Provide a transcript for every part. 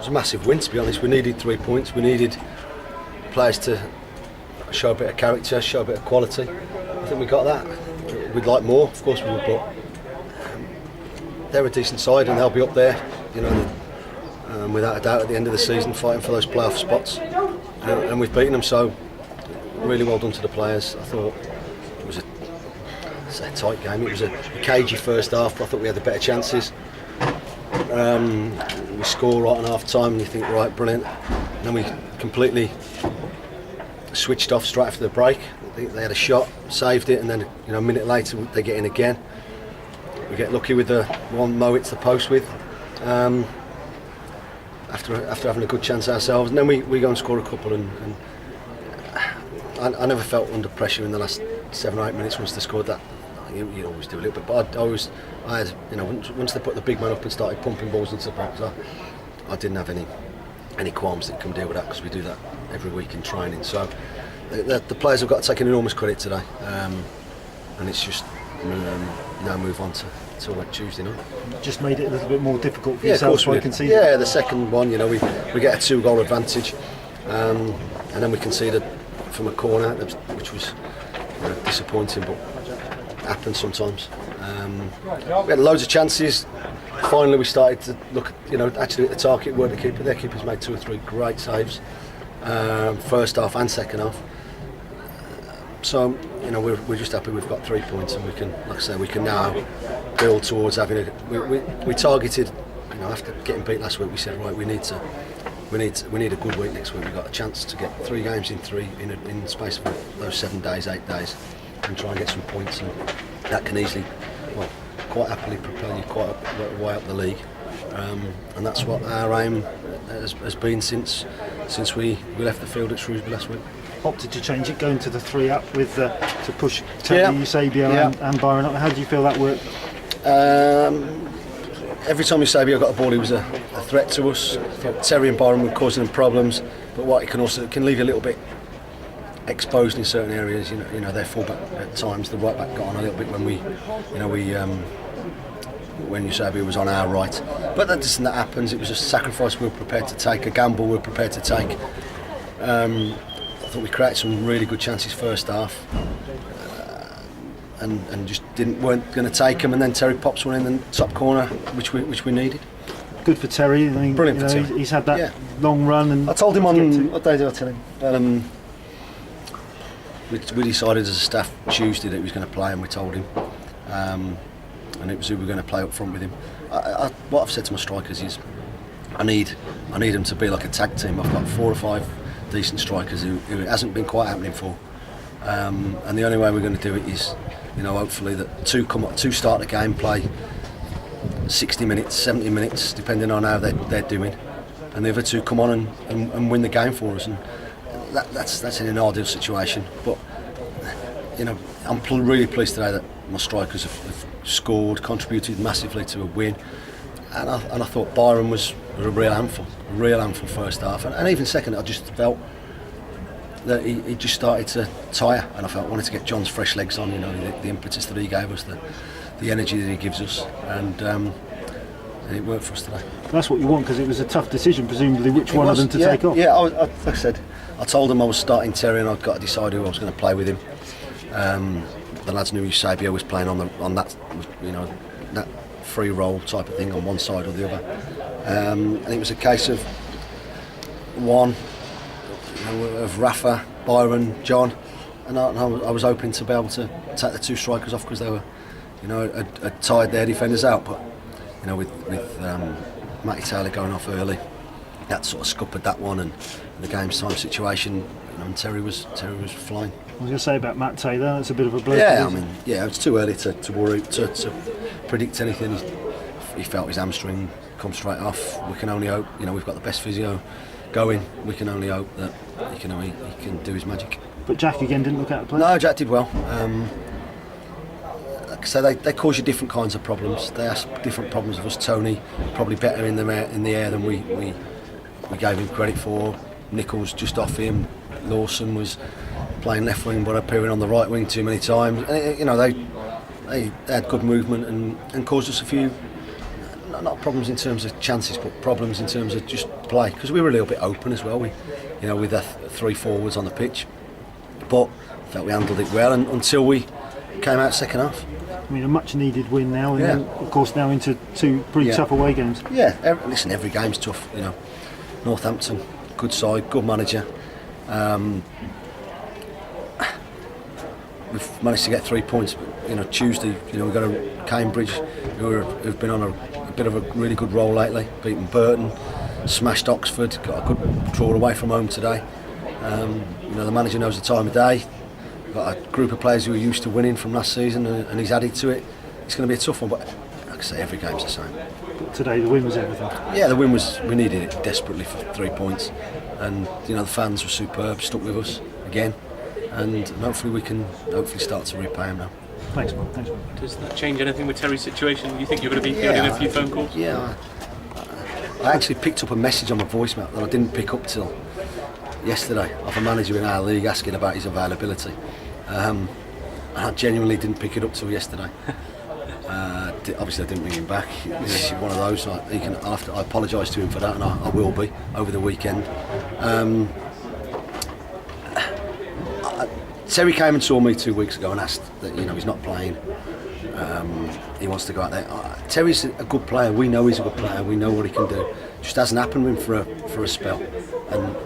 was a massive win, to be honest. We needed 3 points. We needed players to show a bit of character, show a bit of quality. I think we got that. We'd like more, of course we would, but they're a decent side and they'll be up there, you know, without a doubt at the end of the season, fighting for those playoff spots. And we've beaten them, so really well done to the players. I thought it was a tight game. It was a cagey first half, but I thought we had the better chances. We score right on half time and you think, right, brilliant. And then we completely switched off straight after the break. I think they had a shot, saved it, and then a minute later they get in again. We get lucky with the one Mo hits the post with, after having a good chance ourselves, and then we go and score a couple. And I never felt under pressure in the last 7 or 8 minutes once they scored that. You always do a little bit, but I had, once they put the big man up and started pumping balls into the box, I didn't have any qualms that can deal with that, because we do that every week in training. So the players have got to take an enormous credit today, and it's just now move on to Tuesday night. Just made it a little bit more difficult for yourselves by conceding. Yeah, the second one, we get a 2-goal advantage, and then we conceded from a corner, which was disappointing, but happens sometimes. We had loads of chances. Finally, we started to look, actually at the target. Weren't the keeper. Their keepers made 2 or 3 great saves, first half and second half. So, we're just happy we've got 3 points, and we can, like I say, we can now build towards having we targeted, after getting beat last week, we said, right, we need a good week next week. We've got a chance to get 3 games in the space of those 7 days, 8 days, and try and get some points, and that can easily, quite happily propel you quite a way up the league, and that's what our aim has been since we left the field at Shrewsbury last week. Opted to change it, going to the 3 up with to push Terry, Eusebio and Byron up. How do you feel that worked? Every time Eusebio got a ball, he was a threat to us. I thought Terry and Byron were causing them problems, but what it can leave you a little bit exposed in certain areas. Their fullback at times, the right back got on a little bit when Eusebio was on our right. But that happens. It was a sacrifice we were prepared to take, a gamble we were prepared to take. I thought we created some really good chances first half, and just weren't going to take them. And then Terry pops one in the top corner, which we needed. Good for Terry. Brilliant for Terry. He's had that long run. And I told him on what day did I tell him? We decided as a staff Tuesday that he was going to play, and we told him, and it was who we were going to play up front with him. What I've said to my strikers is, I need them to be like a tag team. I've got 4 or 5 decent strikers who it hasn't been quite happening for, and the only way we're going to do it is, hopefully that 2 start the game, play 60 minutes, 70 minutes, depending on how they're doing, and the other 2 come on and win the game for us. And that's in an ideal situation, but I'm really pleased today that my strikers have scored, contributed massively to a win, and I thought Byron was a real handful first half, and even second. I just felt that he just started to tire, and I wanted to get John's fresh legs on, the impetus that he gave us, the energy that he gives us, and it worked for us today. That's what you want, because it was a tough decision, presumably, which one of them to take off. Yeah, like I said, I told him I was starting Terry, and I'd got to decide who I was going to play with him. The lads knew Eusebio was playing on that, that free roll type of thing on one side or the other, and it was a case of of Rafa, Byron, John, and I was hoping to be able to take the 2 strikers off, because they were, had tired their defenders out, but with Matty Taylor going off early, that sort of scuppered that one, and the game's time situation, and Terry was flying. I was going to say about Matt Taylor, that's a bit of a blow. Yeah, it's too early to worry, to predict anything. He felt his hamstring come straight off. We can only hope, we've got the best physio going. We can only hope that he can do his magic. But Jack again didn't look out of place? No, Jack did well. Like I say, they cause you different kinds of problems. They ask different problems of us. Tony probably better in the air than we gave him credit for. Nichols just off him. Lawson was playing left wing but appearing on the right wing too many times. And, they had good movement and caused us a few not problems in terms of chances, but problems in terms of just play, because we were a little bit open as well. With the 3 forwards on the pitch, but I felt we handled it well, and until we came out second half. I mean, a much needed win now, and then, of course, now into 2 pretty tough away games. Yeah, every game's tough. Northampton, good side, good manager. We've managed to get 3 points, but Tuesday, we've got a Cambridge who've been on a bit of a really good roll lately, beaten Burton, smashed Oxford, got a good draw away from home today. The manager knows the time of day. Got a group of players who are used to winning from last season, and he's added to it. It's going to be a tough one, but like I say, every game's the same. But today the win was everything. Yeah, the win was. We needed it desperately for 3 points, and the fans were superb, stuck with us again, and hopefully we can start to repay them now. Thanks, man. Does that change anything with Terry's situation? You think you're going to be getting a few phone calls? Yeah, I actually picked up a message on my voicemail that I didn't pick up till yesterday of a manager in our league asking about his availability. I genuinely didn't pick it up till yesterday. Obviously I didn't ring him back. It's one of those. I apologise to him for that, and I will be over the weekend. Terry came and saw me 2 weeks ago and asked that he's not playing. He wants to go out there. Terry's a good player. We know he's a good player. We know what he can do. Just hasn't happened with him for a spell.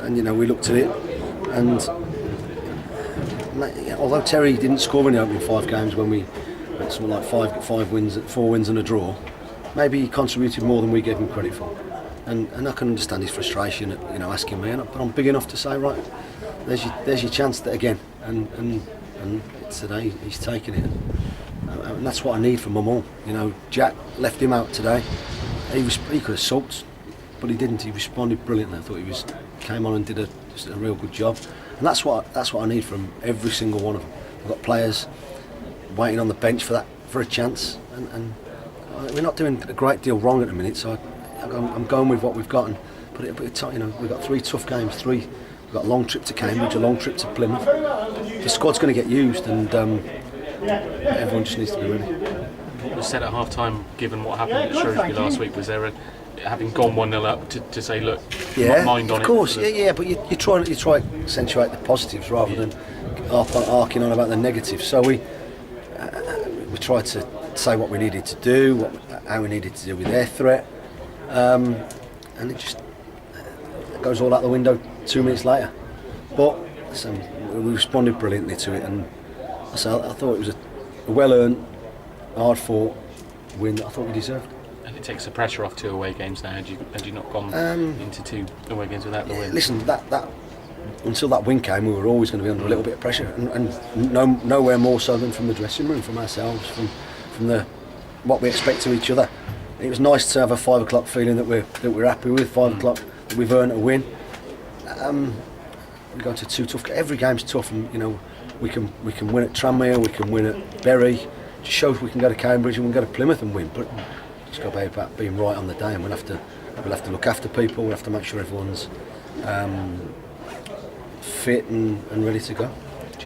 And we looked at it, and although Terry didn't score in the opening 5 games when we had something like 4 wins and a draw, maybe he contributed more than we gave him credit for. And I can understand his frustration at asking me, but I'm big enough to say, right, there's your chance again, and today he's taken it, and that's what I need from my mum. Jack left him out today. He could have sulked, but he didn't. He responded brilliantly. I thought he came on and did just a real good job, and that's what I need from every single one of them. We've got players waiting on the bench for a chance, and we're not doing a great deal wrong at the minute. So I'm going with what we've got, but we've got 3 tough games. We've got a long trip to Cambridge, a long trip to Plymouth. The squad's going to get used, and everyone just needs to be ready. What was said at half time, given what happened at Shrewsbury last week? Was there having gone 1-0 up to say, look, mind on it? Of course, but you try to accentuate the positives rather than arcing on about the negatives. So we tried to say what we needed to do, how we needed to deal with their threat, and it just goes all out the window 2 minutes later. But we responded brilliantly to it, and I thought it was a well-earned, hard-fought win that I thought we deserved. And it takes the pressure off 2 away games now. Had you not gone into 2 away games without the win? Listen, that until that win came, we were always going to be under a little bit of pressure, and nowhere more so than from the dressing room, from ourselves, from what we expect to each other. It was nice to have a 5 o'clock feeling that we're happy with 5 o'clock, that we've earned a win. We go to 2 tough. Every game's tough, and we can win at Tranmere, we can win at Bury. It just shows we can go to Cambridge and we can go to Plymouth and win. But it's got to be about being right on the day, and we'll have to look after people. We'll have to make sure everyone's fit and ready to go.